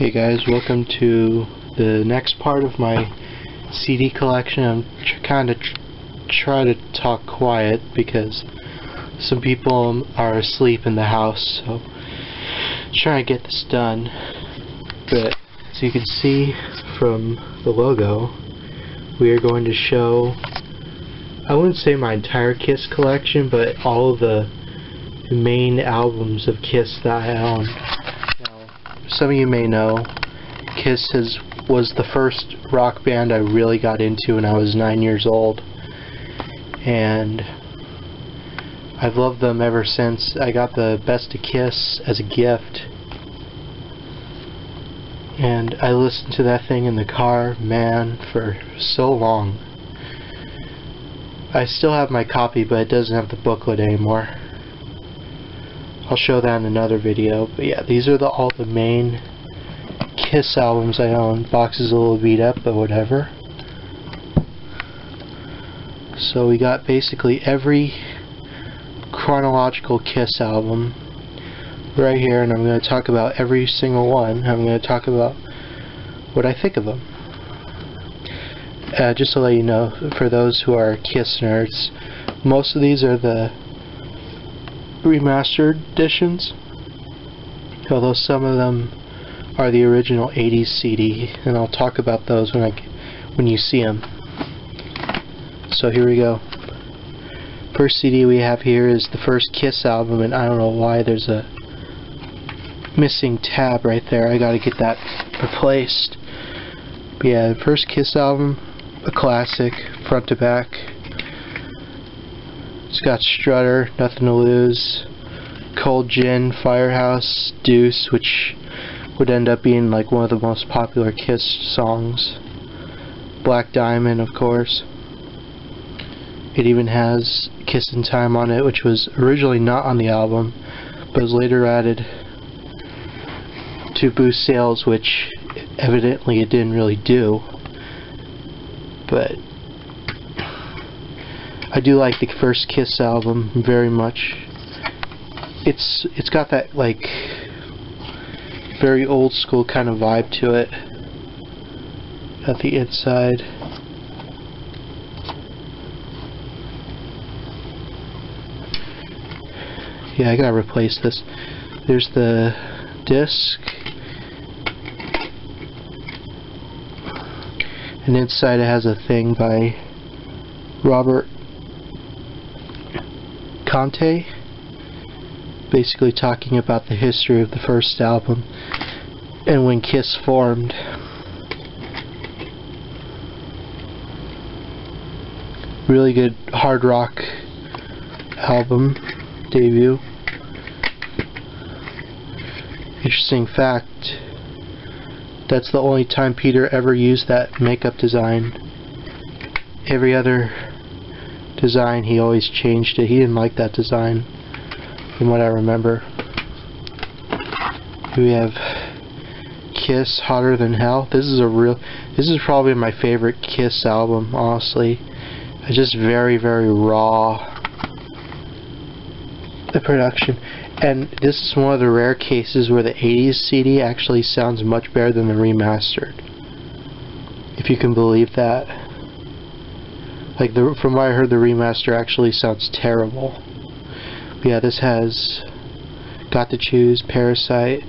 Hey guys, welcome to the next part of my CD collection. I'm kind of try to talk quiet because some people are asleep in the house, so trying to get this done. But as you can see from the logo, we are going to show, I wouldn't say my entire Kiss collection, but all of the main albums of Kiss that I own. Now, some of you may know, Kiss was the first rock band I really got into when I was 9 years old, and I've loved them ever since. I got the Best of Kiss as a gift, and I listened to that thing in the car, man, for so long. I still have my copy, but it doesn't have the booklet anymore. I'll show that in another video. But yeah, these are all the main Kiss albums I own. Box is a little beat up, but whatever. So we got basically every chronological Kiss album right here, and I'm going to talk about every single one. I'm going to talk about what I think of them. Just to let you know, for those who are Kiss nerds, most of these are the remastered editions, although some of them are the original 80s CD, and I'll talk about those when you see them. So here we go. First CD we have here is the first Kiss album, and I don't know why there's a missing tab right there. I gotta get that replaced. But yeah, the first Kiss album, a classic, front to back. It's got Strutter, Nothing to Lose, Cold Gin, Firehouse, Deuce, which would end up being like one of the most popular Kiss songs. Black Diamond, of course. It even has Kissin' Time on it, which was originally not on the album, but was later added to boost sales, which evidently it didn't really do. But I do like the first Kiss album very much. It's got that like very old school kind of vibe to it at the inside. Yeah, I gotta replace this. There's the disc, and inside it has a thing by Robert Conte, basically talking about the history of the first album and when Kiss formed. Really good hard rock album debut. Interesting fact, that's the only time Peter ever used that makeup design. Every other design he always changed it. He didn't like that design, from what I remember. We have Kiss, Hotter Than Hell. This is probably my favorite Kiss album, honestly. It's just very, very raw, the production. And this is one of the rare cases where the 80s CD actually sounds much better than the remastered, if you can believe that. Like, from what I heard, the remaster actually sounds terrible. But yeah, this has Got to Choose, Parasite,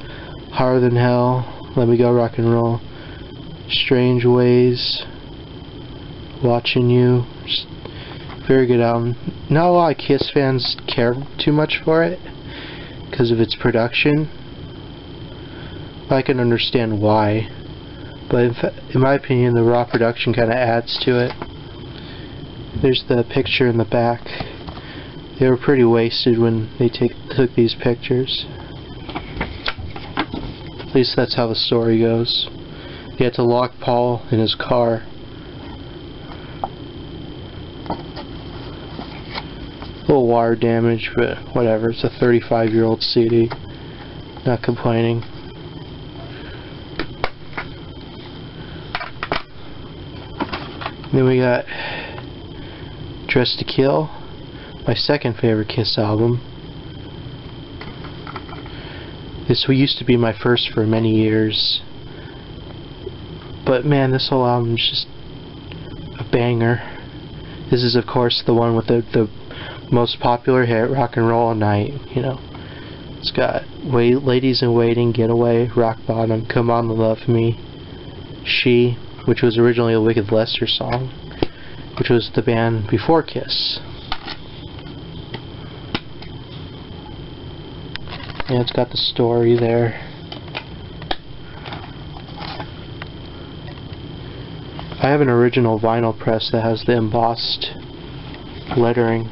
Hotter Than Hell, Let Me Go Rock and Roll, Strange Ways, Watching You. Just very good album. Not a lot of Kiss fans care too much for it because of its production. I can understand why, but in my opinion, the raw production kind of adds to it. There's the picture in the back. They were pretty wasted when they took these pictures. At least that's how the story goes. They had to lock Paul in his car. A little water damage, but whatever. It's a 35-year-old CD. Not complaining. Then we got Dressed to Kill, my second favorite Kiss album. This used to be my first for many years. But man, this whole album is just a banger. This is of course the one with the most popular hit, Rock and Roll All Night, you know. It's got Ladies in Waiting, Getaway, Rock Bottom, Come On Love Me, She, which was originally a Wicked Lester song, which was the band before Kiss. And it's got the story there. I have an original vinyl press that has the embossed lettering.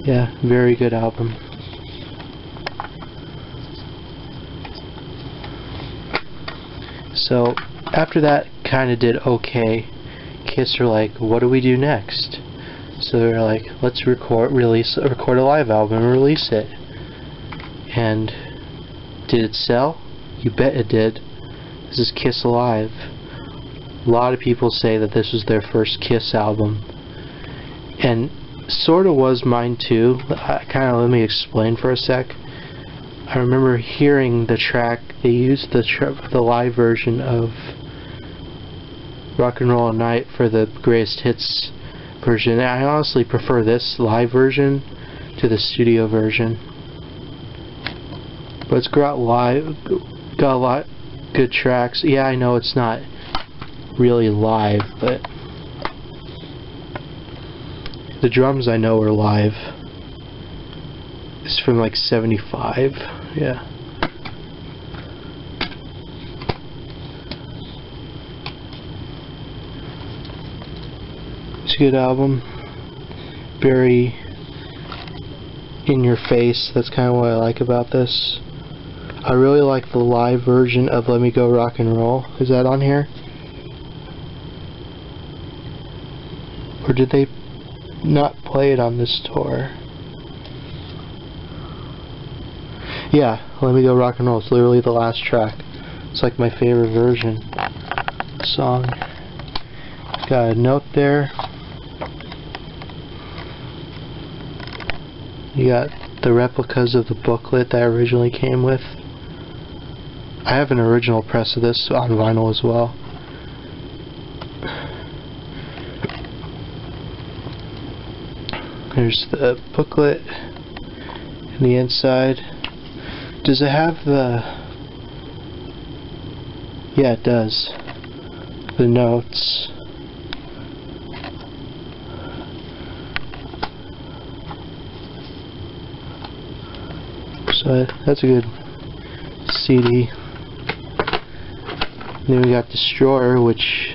Yeah, very good album. So, after that kinda did okay, Kiss are like, what do we do next? So they're like, let's record a live album and release it. And did it sell? You bet it did. This is Kiss Alive. A lot of people say that this was their first Kiss album. And sort of was mine too. Let me explain for a sec. I remember hearing the track, they used the live version of Rock and Roll All Night for the Greatest Hits version. I honestly prefer this live version to the studio version. But it's got a lot good tracks. Yeah, I know it's not really live, but the drums I know are live. It's from like 75. Yeah. It's a good album. Very in your face. That's kind of what I like about this. I really like the live version of Let Me Go Rock and Roll. Is that on here? Or did they not play it on this tour? Yeah, Let Me Go Rock and Roll. It's literally the last track. It's like my favorite version song. Got a note there. You got the replicas of the booklet that originally came with. I have an original press of this on vinyl as well. There's the booklet in the inside. Does it have the... Yeah, it does. The notes. So that's a good CD. Then we got Destroyer, which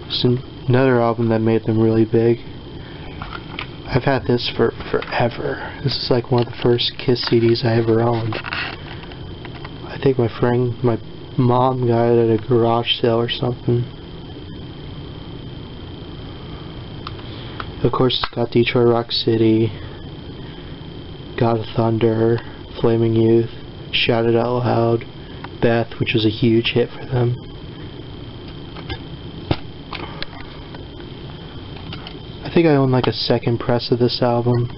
is another album that made them really big. I've had this for forever. This is like one of the first Kiss CDs I ever owned. I think my mom got it at a garage sale or something. Of course, it's got Detroit Rock City, God of Thunder, Flaming Youth, Shout It Out Loud, Beth, which was a huge hit for them. I think I own like a second press of this album.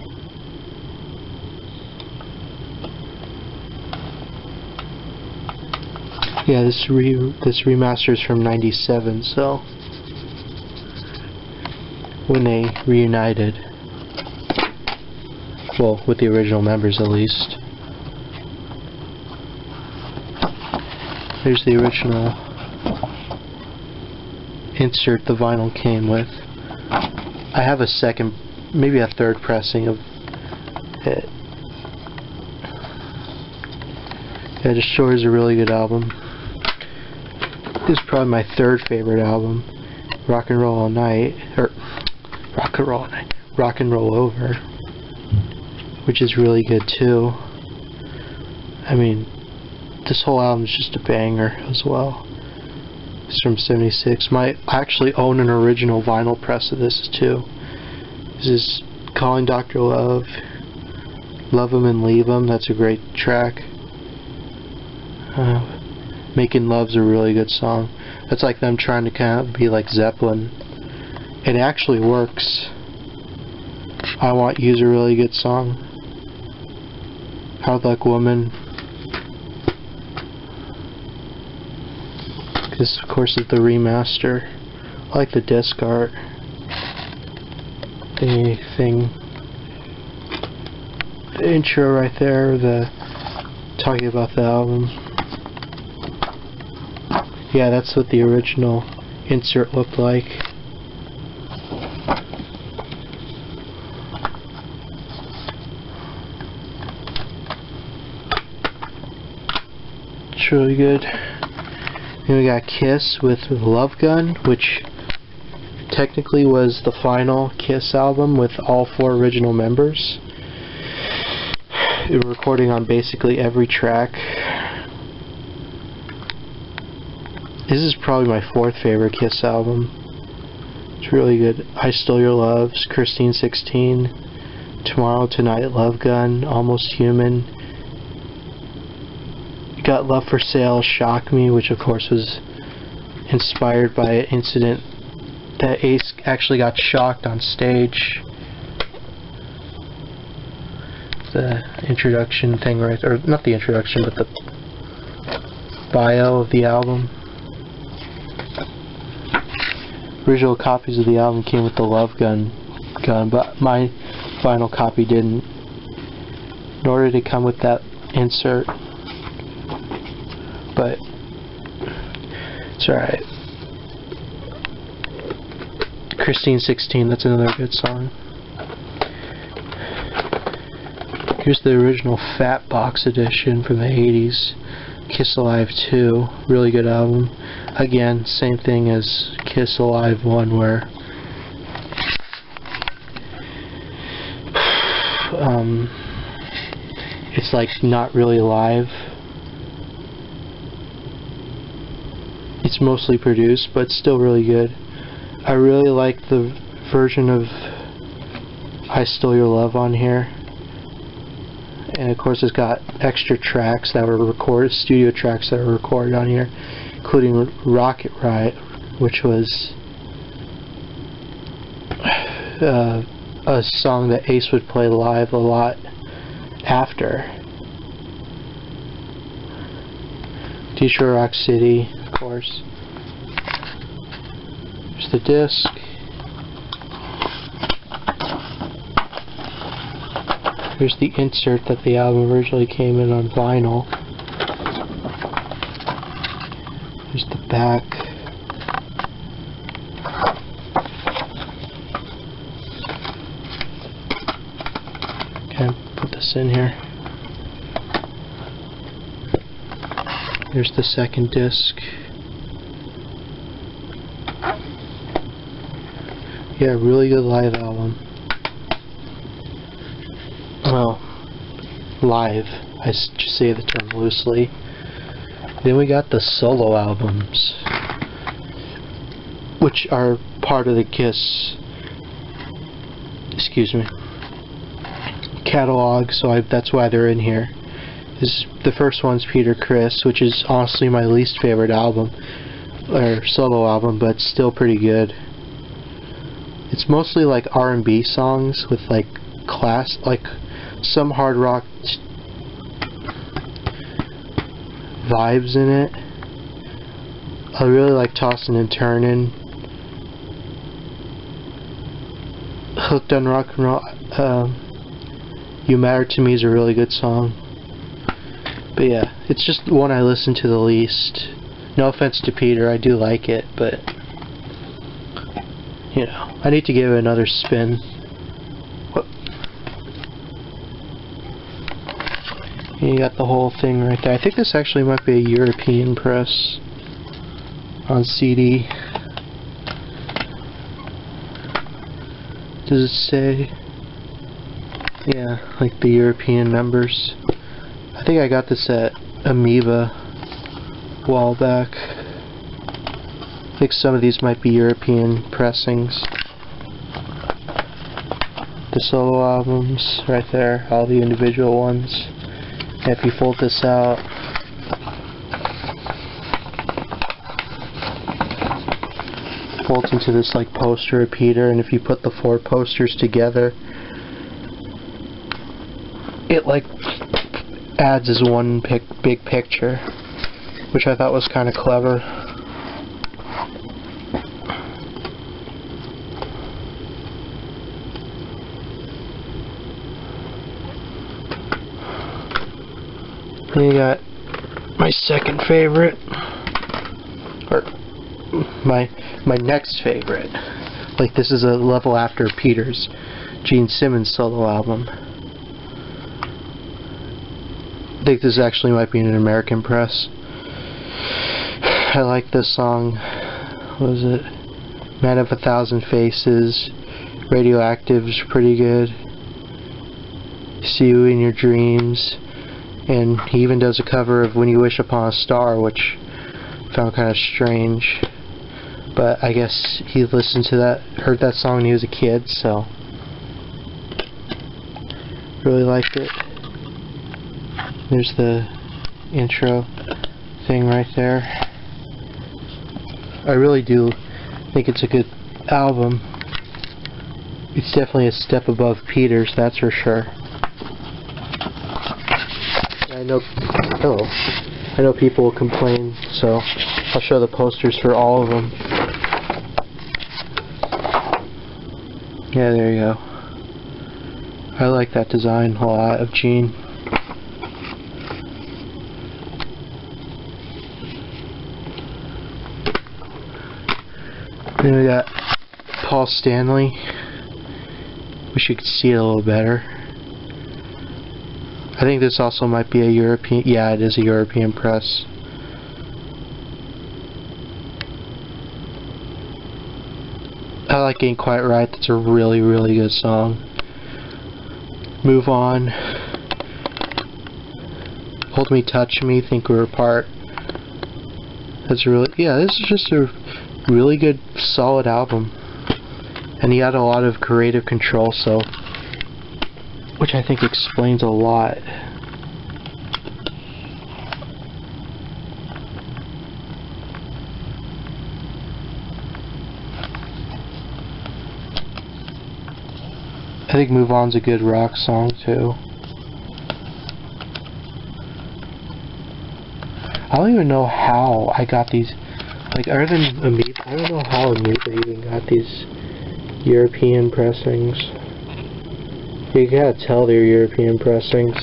Yeah, this remaster is from '97, so when they reunited, well, with the original members at least. Here's the original insert the vinyl came with. I have a second, maybe a third pressing of it. Yeah, Destroyer is a really good album. This is probably my third favorite album. Rock and Roll All Night, or Rock and Roll All Night, Rock and Roll Over, which is really good too. I mean, this whole album is just a banger as well. It's from '76. I actually own an original vinyl press of this too. This is Calling Dr. Love, Love 'Em and Leave 'Em. That's a great track. Making Love's a really good song. That's like them trying to kind of be like Zeppelin. It actually works. I Want You's a really good song. Hard Luck Woman. This, of course, is the remaster. I like the disc art. The intro right there, talking about the album. Yeah, that's what the original insert looked like. It's really good. Then we got Kiss with Love Gun, which technically was the final Kiss album with all 4 original members. They were recording on basically every track. This is probably my 4th favorite Kiss album. It's really good. I Stole Your Loves, Christine 16, Tomorrow Tonight, Love Gun, Almost Human. You got Love for Sale, Shock Me, which of course was inspired by an incident that Ace actually got shocked on stage. The introduction thing right there, or not the introduction, but the bio of the album. Original copies of the album came with the Love Gun, but my final copy didn't. Nor did it come with that insert. But it's alright. Christine 16, that's another good song. Here's the original Fat Box edition from the 80s. Kiss Alive 2, really good album. Again, same thing as Kiss Alive 1, where it's like not really live. It's mostly produced, but still really good. I really like the version of I Stole Your Love on here. And of course it's got extra tracks that were recorded, studio tracks that were recorded on here, including Rocket Riot, which was a song that Ace would play live a lot after. Detroit Rock City, of course. Here's the disc. Here's the insert that the album originally came in on vinyl. Here's the back. Okay, put this in here. Here's the second disc. Yeah, really good live album. Well, live, I just say the term loosely. Then we got the solo albums, which are part of the Kiss, catalog, so that's why they're in here. The first one's Peter Criss, which is honestly my least favorite album, or solo album, but still pretty good. It's mostly like R&B songs with like some hard rock vibes in it. I really like Tossin' and Turnin'. Hooked on Rock and Roll. You Matter to Me is a really good song. But yeah, it's just the one I listen to the least. No offense to Peter, I do like it, but you know, I need to give it another spin. You got the whole thing right there. I think this actually might be a European press on CD. Does it say? Yeah, like the European members. I think I got this at Amoeba a while back. I think some of these might be European pressings. The solo albums right there, all the individual ones. If you fold this out, folds into this like poster repeater, and if you put the 4 posters together, it like adds as one big picture, which I thought was kind of clever. Then you got my second favorite, or my next favorite. Like, this is a level after Peter's Gene Simmons solo album. I think this actually might be an American Press. I like this song. What was it? Man of a Thousand Faces. Radioactive's pretty good. See You in Your Dreams. And he even does a cover of When You Wish Upon a Star, which I found kind of strange. But I guess he listened to that, heard that song when he was a kid, so really liked it. There's the intro thing right there. I really do think it's a good album. It's definitely a step above Peter's, that's for sure. I know people will complain, so I'll show the posters for all of them. Yeah, there you go. I like that design a lot of Gene. Then we got Paul Stanley. Wish you could see it a little better. I think this also might be a European. Yeah, it is a European press. I like Ain't Quite Right. That's a really, really good song. Move On. Hold Me, Touch Me, Think We're Apart. That's really, yeah, this is just a really good, solid album. And he had a lot of creative control, so, which I think explains a lot. I think Move On's a good rock song too. I don't even know how I got these, like, other than Amoeba, I don't know how Amoeba even got these European pressings. You gotta tell they're European pressings.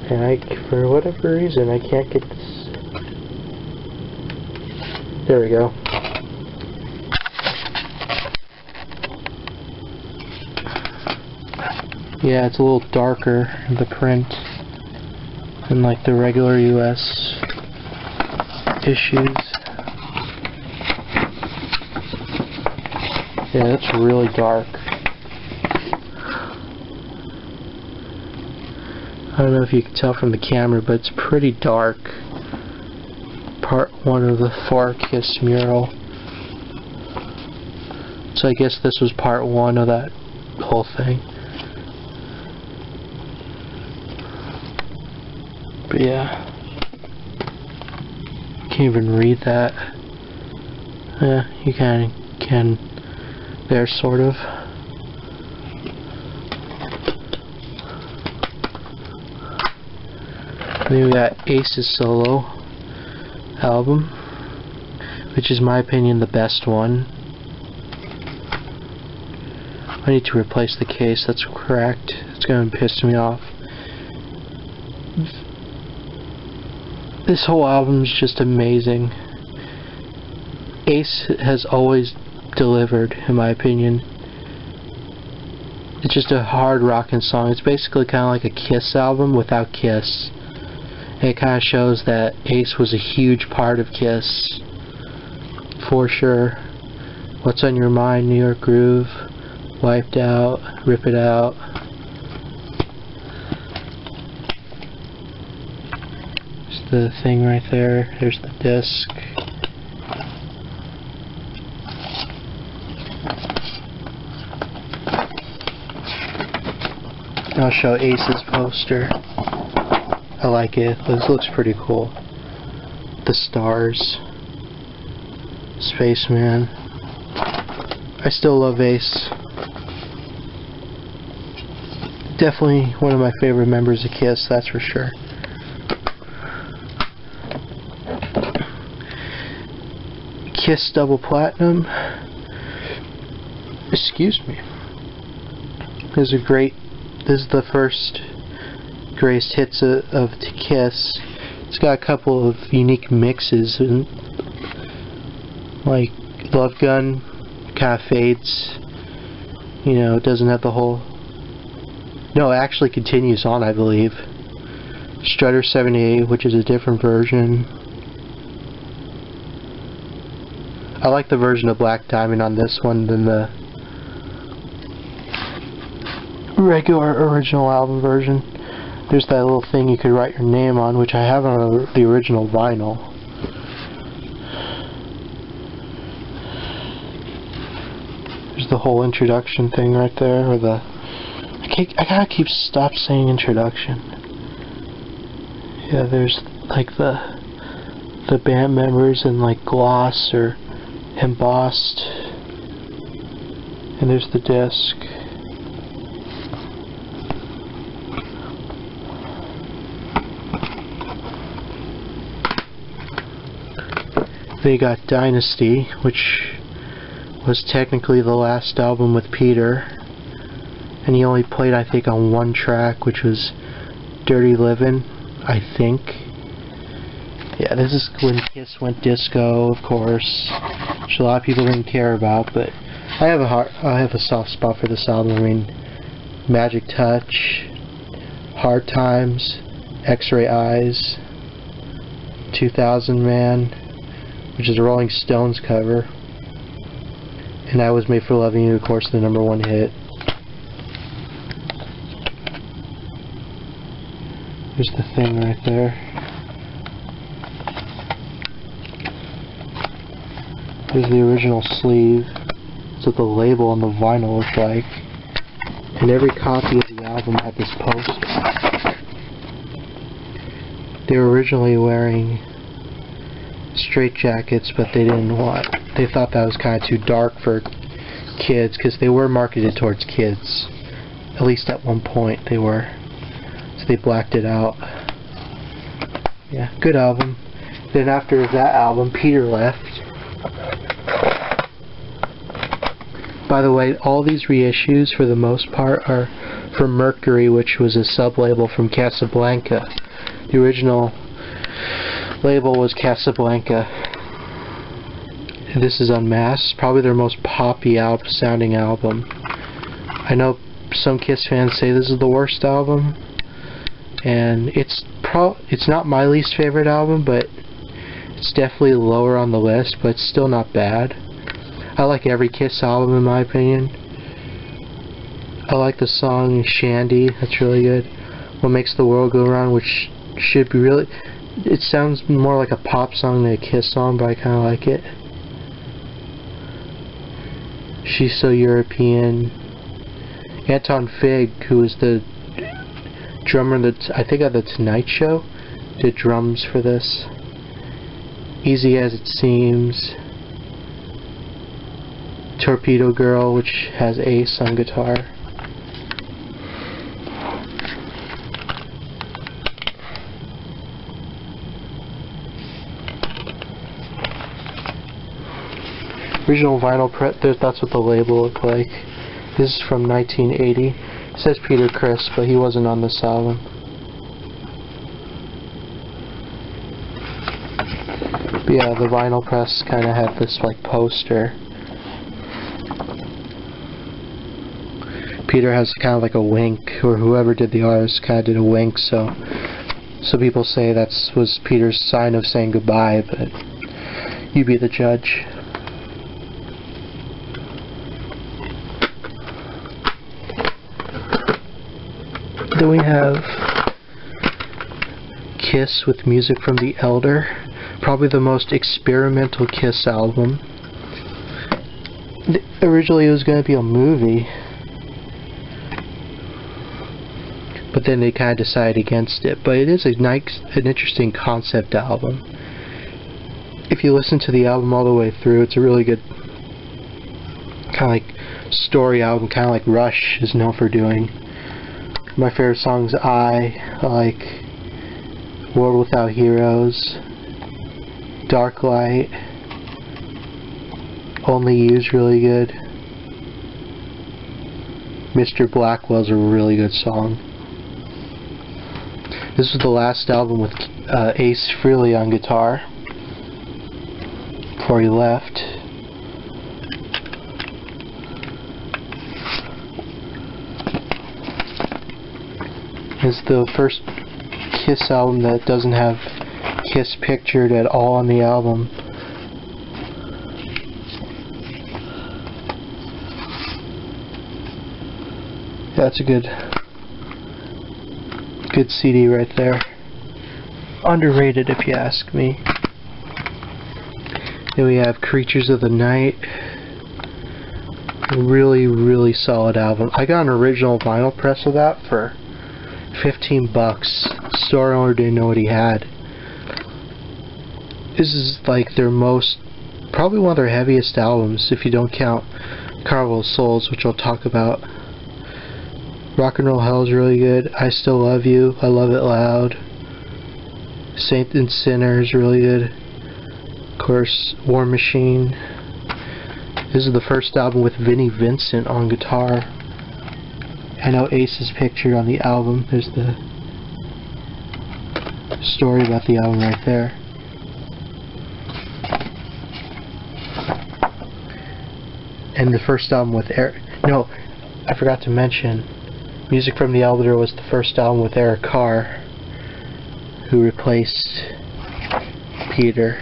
And for whatever reason, I can't get this. There we go. Yeah, it's a little darker, the print, than like the regular US issues. Yeah, that's really dark. I don't know if you can tell from the camera, but it's pretty dark. Part 1 of the 4 Kiss mural. So I guess this was part 1 of that whole thing. But yeah, can't even read that. Yeah, you can there, sort of. Then we got Ace's solo album, which is, in my opinion, the best one. I need to replace the case, that's cracked. It's gonna piss me off. This whole album is just amazing. Ace has always delivered, in my opinion. It's just a hard rockin' song. It's basically kind of like a Kiss album without Kiss. And it kind of shows that Ace was a huge part of Kiss, for sure. What's on Your Mind, New York Groove, Wiped Out, Rip It Out. The thing right there. There's the disc. I'll show Ace's poster. I like it. This looks pretty cool. The stars. Spaceman. I still love Ace. Definitely one of my favorite members of Kiss, that's for sure. Kiss Double Platinum. Excuse me. This is the first greatest hits of Kiss. It's got a couple of unique mixes, and like Love Gun kind of fades. You know, it doesn't have the whole. No, it actually continues on, I believe. Strutter 78, which is a different version. I like the version of Black Diamond on this one than the regular original album version. There's that little thing you could write your name on, which I have on the original vinyl. There's the whole introduction thing right there, or the I gotta stop saying introduction. Yeah, there's like the band members and like gloss or embossed, and there's the disc. They got Dynasty, which was technically the last album with Peter, and he only played, I think, on one track, which was Dirty Livin', I think. Yeah, this is when Kiss went disco, of course, which a lot of people didn't care about, but I have a soft spot for this album. I mean, Magic Touch, Hard Times, X-Ray Eyes, 2000 Man, which is a Rolling Stones cover, and I Was Made for Loving You, of course, the #1 hit. There's the thing right there. There's the original sleeve. That's what the label on the vinyl looks like. And every copy of the album had this poster. They were originally wearing straight jackets, but they thought that was kind of too dark for kids, because they were marketed towards kids. At least at one point they were. So they blacked it out. Yeah, good album. Then after that album, Peter left. By the way, all these reissues, for the most part, are from Mercury, which was a sub-label from Casablanca. The original label was Casablanca. This is Unmasked, probably their most poppy sounding album. I know some Kiss fans say this is the worst album, and it's not my least favorite album, but it's definitely lower on the list, but it's still not bad. I like every Kiss album, in my opinion. I like the song Shandy, that's really good. What Makes the World Go Round, which should be really... It sounds more like a pop song than a Kiss song, but I kind of like it. She's So European. Anton Fig, who was the drummer I think at the Tonight Show, did drums for this. Easy As It Seems. Torpedo Girl, which has Ace on guitar. Original vinyl print, that's what the label looked like. This is from 1980. It says Peter Criss, but he wasn't on this album. But yeah, the vinyl press kind of had this like poster. Peter has kind of like a wink, or whoever did the artist kind of did a wink, so people say that was Peter's sign of saying goodbye, but you be the judge. Then we have Kiss with music from The Elder, probably the most experimental Kiss album. Originally it was going to be a movie, but then they kind of decided against it. But it is an interesting concept album. If you listen to the album all the way through, it's a really good kind of like story album, kind of like Rush is known for doing. My favorite songs, I like World Without Heroes, Dark Light, Only You's really good. Mr. Blackwell's a really good song. This was the last album with Ace Frehley on guitar before he left. This is the first Kiss album that doesn't have Kiss pictured at all on the album. That's a good CD right there. Underrated if you ask me. Then we have Creatures of the Night. Really, really solid album. I got an original vinyl press of that for $15. Store owner didn't know what he had. This is like their probably one of their heaviest albums if you don't count Carnival of Souls, which I'll talk about. Rock and Roll Hell is really good. I Still Love You, I Love It Loud. Saint and Sinner is really good. Of course, War Machine. This is the first album with Vinnie Vincent on guitar. I know Ace is pictured on the album. There's the story about the album right there. And the first album with Eric... No, I forgot to mention, music from the Albiter was the first album with Eric Carr, who replaced Peter,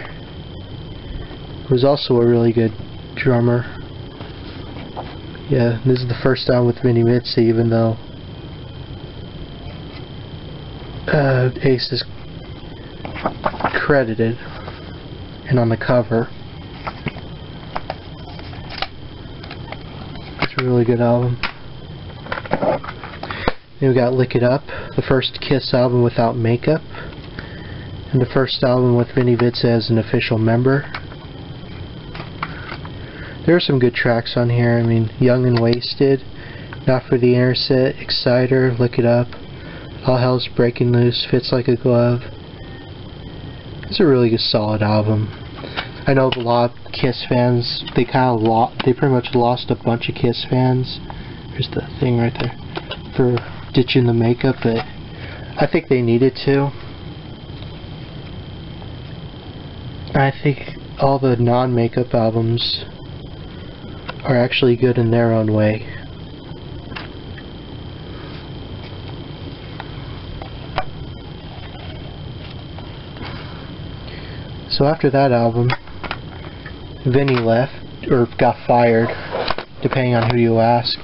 who was also a really good drummer. Yeah, this is the first album with Vinnie Vincent, even though Ace is credited and on the cover. It's a really good album. Then we got Lick It Up, the first Kiss album without makeup, and the first album with Vinnie Vincent as an official member. There are some good tracks on here. I mean, Young and Wasted, Not for the Internet, Exciter, Lick It Up, All Hell's Breaking Loose, Fits Like a Glove. It's a really good, solid album. I know a lot of Kiss fans, they pretty much lost a bunch of Kiss fans. There's the thing right there. For ditching the makeup, but I think they needed to. I think all the non-makeup albums are actually good in their own way. So after that album, Vinnie left, or got fired, depending on who you ask.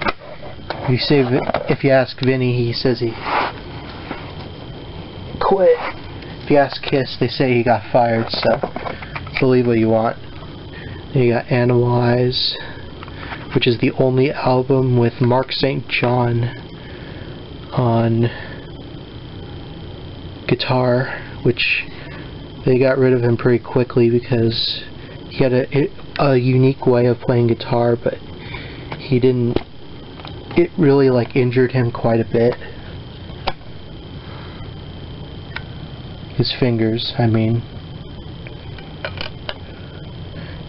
If you ask Vinnie, he says he quit. If you ask Kiss, they say he got fired, so believe what you want. Then you got Animalize, which is the only album with Mark St. John on guitar, which they got rid of him pretty quickly because he had a unique way of playing guitar, but he didn't. It really injured him quite a bit. His fingers, I mean.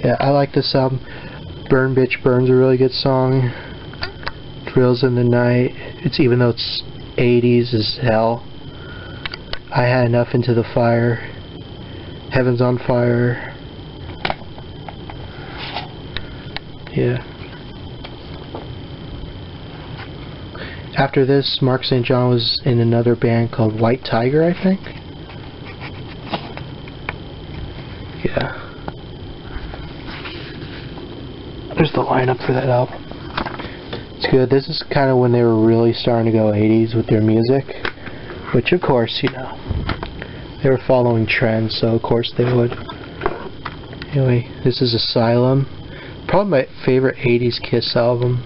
Yeah, I like this album. Burn Bitch Burn's a really good song. Drills in the Night. Even though it's 80s as hell. I Had Enough, Into the Fire. Heaven's on Fire. Yeah. After this, Mark St. John was in another band called White Tiger, I think. Yeah. There's the lineup for that album. It's good. This is kind of when they were really starting to go 80s with their music. Which, of course, you know, they were following trends, so of course they would. Anyway, this is Asylum. Probably my favorite 80s Kiss album.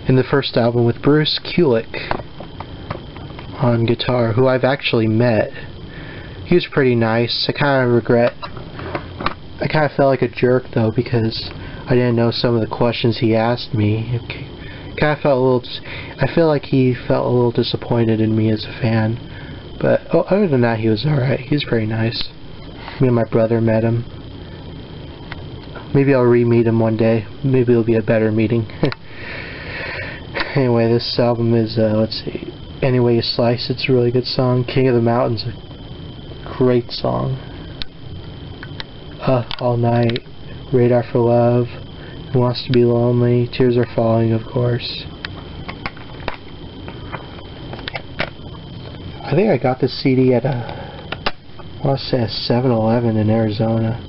And the first album with Bruce Kulick on guitar, who I've actually met. He was pretty nice. I kind of felt like a jerk though, because I didn't know some of the questions he asked me. I feel like he felt a little disappointed in me as a fan. But other than that, he was alright. He was pretty nice. Me and my brother met him. Maybe I'll re-meet him one day. Maybe it'll be a better meeting. Anyway, this album is, let's see, Any Way You Slice It's a really good song. King of the Mountain's a great song. All Night, Radar for Love, Who Wants to Be Lonely, Tears Are Falling, of course. I think I got this CD at I want to say a 7-Eleven in Arizona.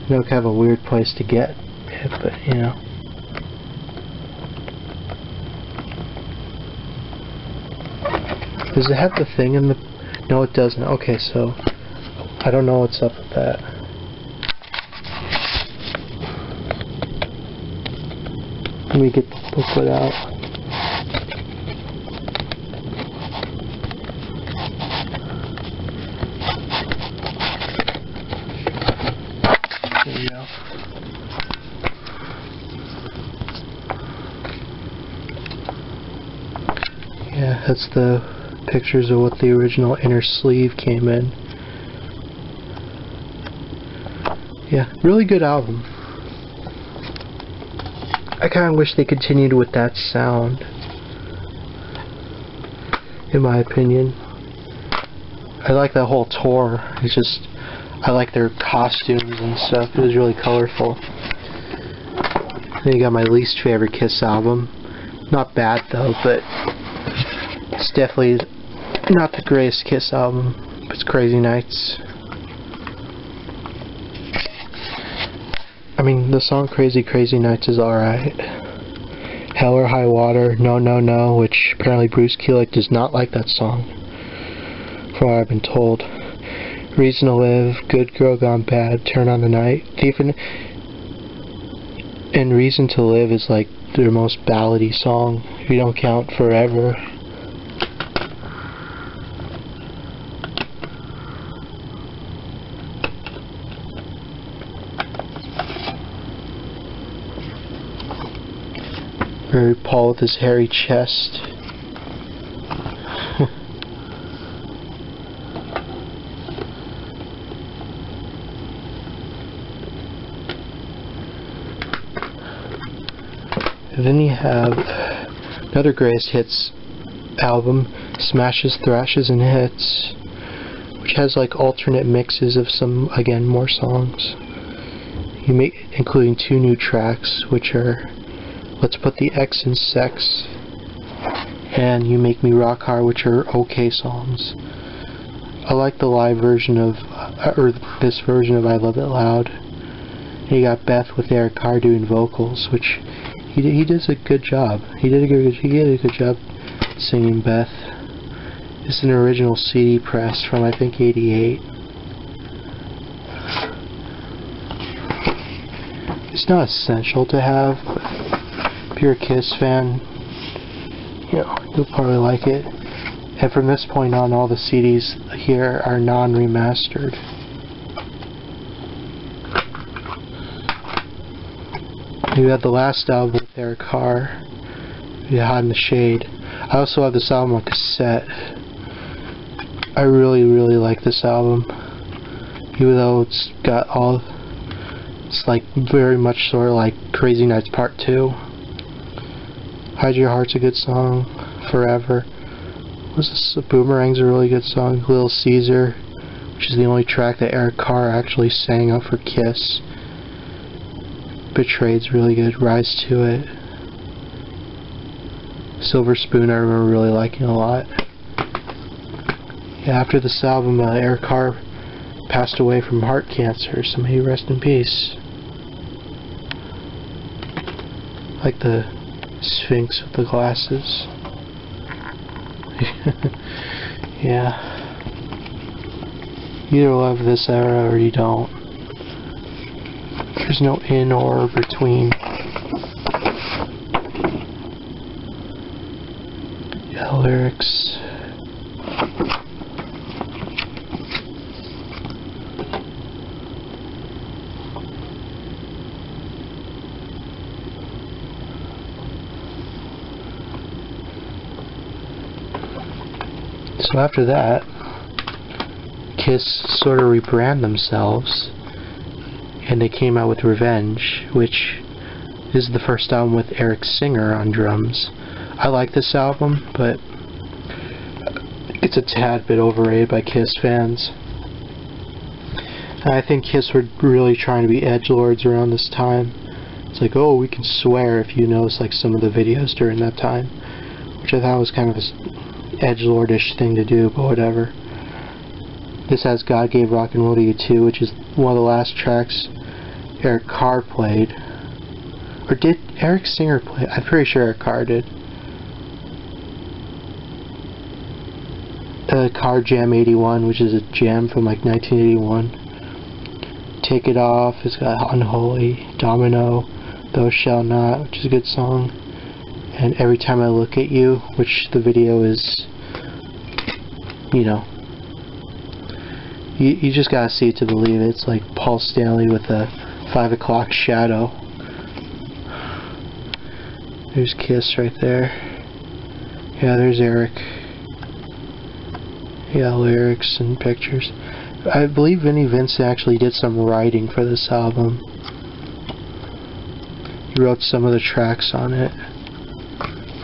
You know, kind of a weird place to get it, but you know. Does it have the thing in the... No, it doesn't. Okay, so I don't know what's up with that. Let me get the booklet out. There you go. Yeah, that's the pictures of what the original inner sleeve came in. Yeah, really good album. I kind of wish they continued with that sound, in my opinion. I like that whole tour. It's just, I like their costumes and stuff. It was really colorful. Then you got my least favorite Kiss album. Not bad though, but it's definitely not the greatest Kiss album. It's Crazy Nights. I mean, the song Crazy Crazy Nights is alright. Hell or High Water, No No No, which apparently Bruce Kulick does not like that song, from what I've been told. Reason to Live, Good Girl Gone Bad, Turn on the Night. And Reason to Live is like their most ballady song, if you don't count Forever. Very Paul with his hairy chest. And then you have another Greatest Hits album, Smashes, Thrashes, and Hits, which has like alternate mixes of some, again, more songs. Including 2 new tracks, which are Let's Put the X in Sex and You Make Me Rock Hard, which are okay songs. I like the live version of, or this version of I Love It Loud. And you got Beth with Eric Carr doing vocals, which he does a good job. He did a good job singing Beth. It's an original CD press from I think '88. It's not essential to have, but if you're a Kiss fan, you know, you'll probably like it. And from this point on, all the CDs here are non-remastered. You had the last album with Eric Carr, Hot in the Shade. I also have this album on cassette. I really like this album, even though it's got all, it's like very much sort of like Crazy Nights Part 2. Hide Your Heart's a good song. Forever. What's this? Boomerang's a really good song. Little Caesar, which is the only track that Eric Carr actually sang out for Kiss. Betrayed's really good. Rise to It. Silver Spoon I remember really liking a lot. Yeah, after this album, Eric Carr passed away from heart cancer, so may he rest in peace. Like the Sphinx with the glasses. Yeah. You either love this era or you don't. There's no in or between. Yeah, lyrics. So after that, Kiss sort of rebrand themselves, and they came out with Revenge, which is the first album with Eric Singer on drums. I like this album, but it's a tad bit overrated by Kiss fans. And I think Kiss were really trying to be edgelords around this time. It's like, oh, we can swear, if you notice like some of the videos during that time, which I thought was kind of an edgelordish thing to do, but whatever. This has God Gave Rock and Roll to You Too, which is one of the last tracks Eric Carr played. Or did Eric Singer play? I'm pretty sure Eric Carr did. Carr Jam 81, which is a jam from like 1981. Take It Off, it's got Unholy, Domino, Thou Shall Not, which is a good song. And Every Time I Look at You, which the video is, you know, you just gotta see it to believe it. It's like Paul Stanley with a 5 o'clock shadow. There's Kiss right there. Yeah, there's Eric. Yeah, lyrics and pictures. I believe Vinnie Vincent actually did some writing for this album. He wrote some of the tracks on it,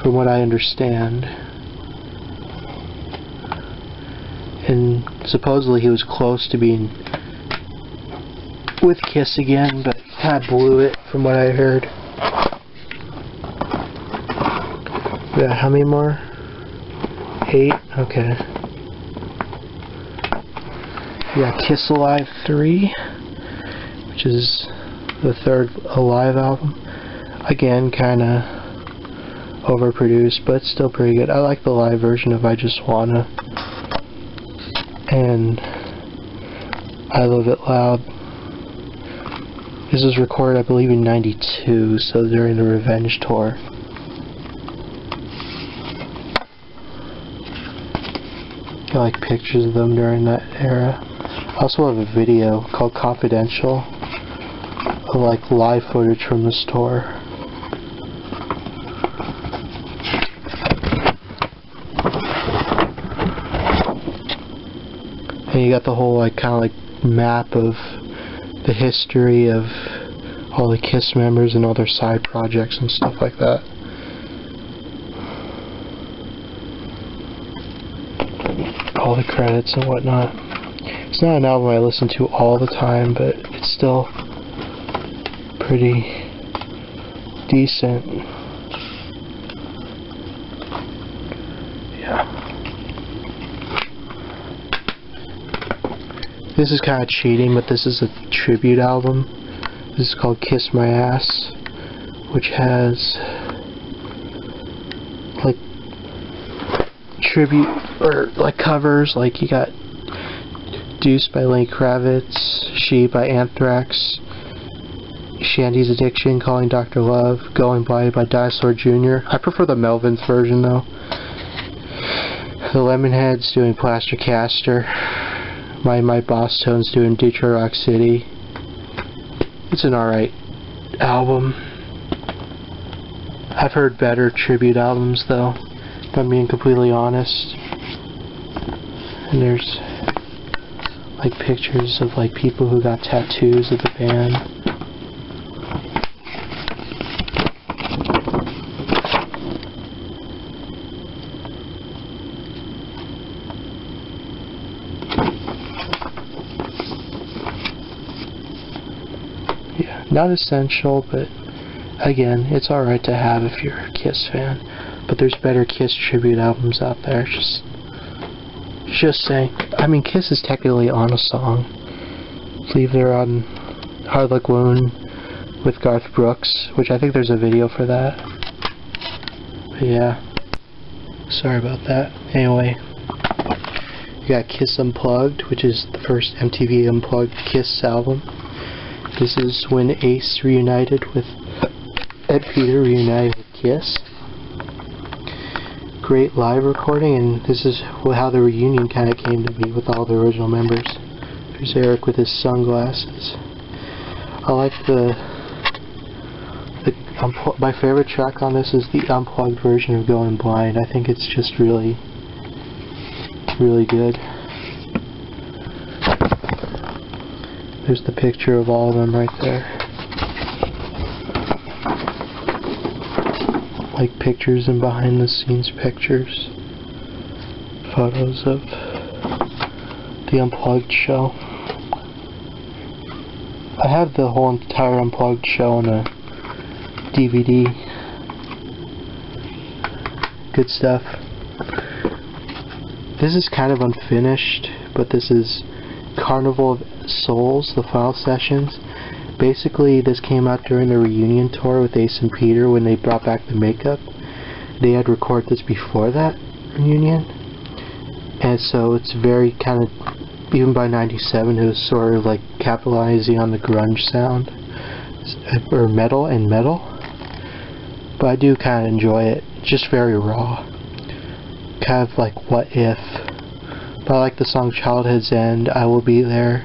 from what I understand. And supposedly he was close to being with Kiss again, but kind of blew it from what I heard. Yeah, how many more? 8? Okay. Yeah, Kiss Alive 3, which is the third Alive album. Again, kinda overproduced, but still pretty good. I like the live version of I Just Wanna. And I Love It Loud. This was recorded, I believe, in '92, so during the Revenge tour. I like pictures of them during that era. I also have a video called Confidential of like live footage from this tour. And you got the whole like kind of like map of the history of all the Kiss members and all their side projects and stuff like that. All the credits and whatnot. It's not an album I listen to all the time, but it's still pretty decent. Yeah. This is kind of cheating, but this is a tribute album. This is called Kiss My Ass, which has like tribute or like covers. Like you got Deuce by Lenny Kravitz, She by Anthrax, Shandy's Addiction, Calling Dr. Love, Going Blind by Dinosaur Jr. I prefer the Melvins version though. The Lemonheads doing Plaster Caster. My Boss Tones doing Detroit Rock City. It's an alright album. I've heard better tribute albums though, if I'm being completely honest. And there's like pictures of like people who got tattoos of the band. Yeah, not essential, but again, it's alright to have if you're a Kiss fan. But there's better Kiss tribute albums out there. Just saying. I mean, Kiss is technically on a song. I believe they're on Hard Luck Wound with Garth Brooks, which I think there's a video for that. But yeah. Sorry about that. Anyway. You got Kiss Unplugged, which is the first MTV Unplugged Kiss album. This is when Ace reunited with Ed Peter reunited with Kiss. Great live recording, and this is how the reunion kind of came to be with all the original members. There's Eric with his sunglasses. I like my favorite track on this is the unplugged version of Going Blind. I think it's just really, really good. There's the picture of all of them right there. Like pictures and behind the scenes pictures. photos of the Unplugged show. I have the whole entire Unplugged show on a DVD. Good stuff. This is kind of unfinished, but this is Carnival of Souls, the final sessions. Basically, this came out during the reunion tour with Ace and Peter when they brought back the makeup. They had recorded this before that reunion, and so it's very kind of, even by 97, it was sort of like capitalizing on the grunge sound, or metal and metal. But I do kind of enjoy it. Just very raw. Kind of like What If. But I like the song Childhood's End, I Will Be There,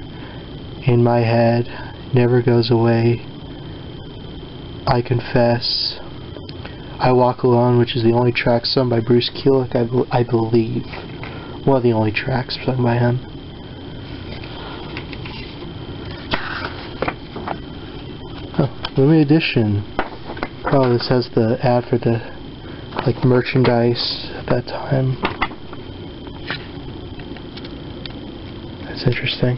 In My Head, Never Goes Away, I Confess, I Walk Alone, which is the only track sung by Bruce Kulick, I believe. One of the only tracks sung by him. Oh, limited edition. Oh, this has the ad for the like merchandise at that time. That's interesting.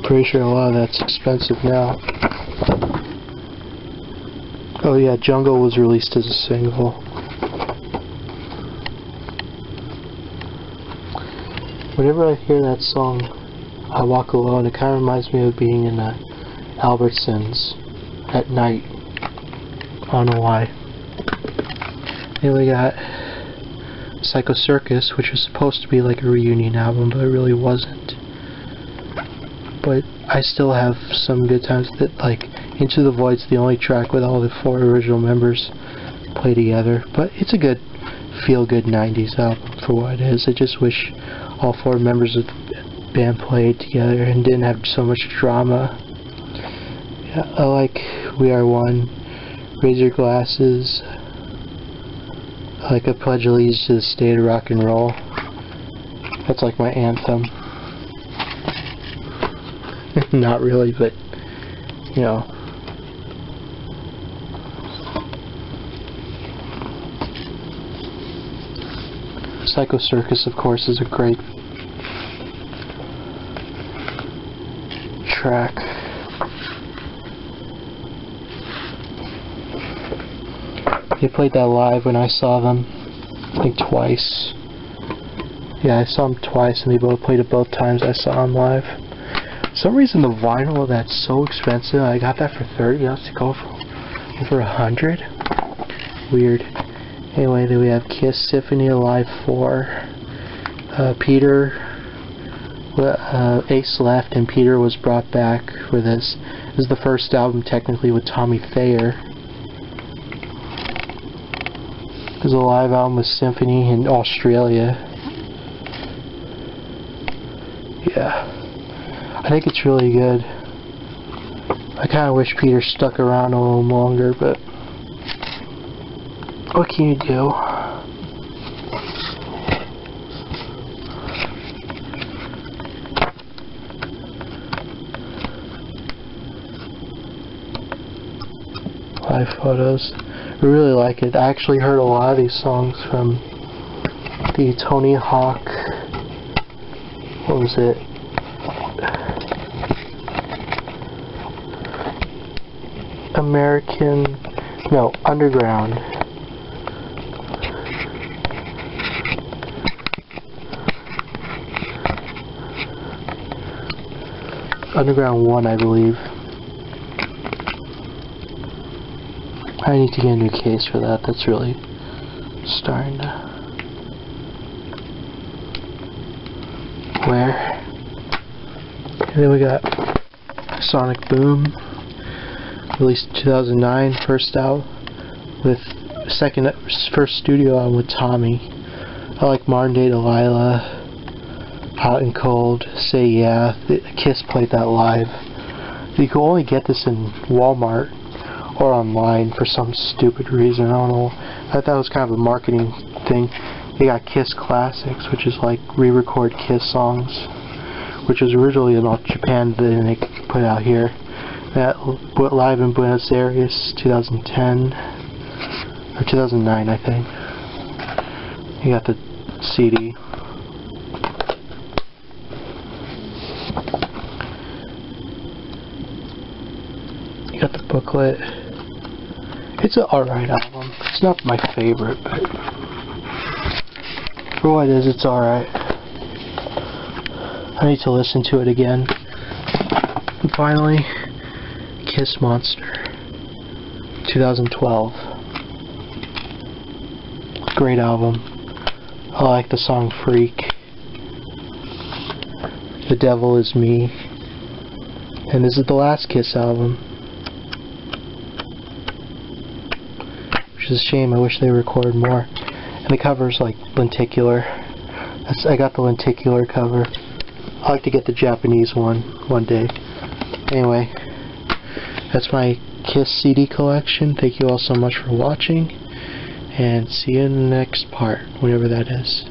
Pretty sure a lot of that's expensive now. Oh yeah, Jungle was released as a single. Whenever I hear that song, I Walk Alone, it kind of reminds me of being in Albertsons at night. I don't know why. Then we got Psycho Circus, which was supposed to be like a reunion album, but it really wasn't. But I still have some good times that, like, Into the Void's the only track with all the 4 original members play together. But it's a good, feel-good 90s album for what it is. I just wish all 4 members of the band played together and didn't have so much drama. Yeah, I like We Are One, Raise Your Glasses. I like A Pledge Allegiance to the State of Rock and Roll. That's like my anthem. Not really, but, you know. Psycho Circus, of course, is a great track. They played that live when I saw them, I think twice. Yeah, I saw them twice, and they both played it both times I saw them live. For some reason, the vinyl of that's so expensive. I got that for $30. To go for over $100. Weird. Anyway, then we have Kiss Symphony Alive 4. Peter, Ace left, and Peter was brought back for this. This is the first album technically with Tommy Thayer. There's a live album with Symphony in Australia. Yeah. I think it's really good. I kind of wish Peter stuck around a little longer, but what can you do? Live photos. I really like it. I actually heard a lot of these songs from the Tony Hawk. What was it? Underground. Underground 1, I believe. I need to get a new case for that. That's really starting to wear. And then we got Sonic Boom, released in 2009, first studio album with Tommy. I like Modern Day Delilah, Hot and Cold, Say Yeah. Kiss played that live. You can only get this in Walmart or online for some stupid reason. I don't know. I thought that was kind of a marketing thing. They got Kiss Classics, which is like re-record Kiss songs, which was originally in Japan, then they put out here. That live in Buenos Aires, 2010. Or 2009, I think. You got the CD. You got the booklet. It's an alright album. It's not my favorite, but for what it is, it's alright. I need to listen to it again. And finally, Kiss Monster. 2012. Great album. I like the song Freak. The Devil Is Me. And this is the last Kiss album. Which is a shame. I wish they recorded more. And the cover's like lenticular. I got the lenticular cover. I'd like to get the Japanese one day. Anyway, that's my Kiss CD collection. Thank you all so much for watching. And see you in the next part, whenever that is.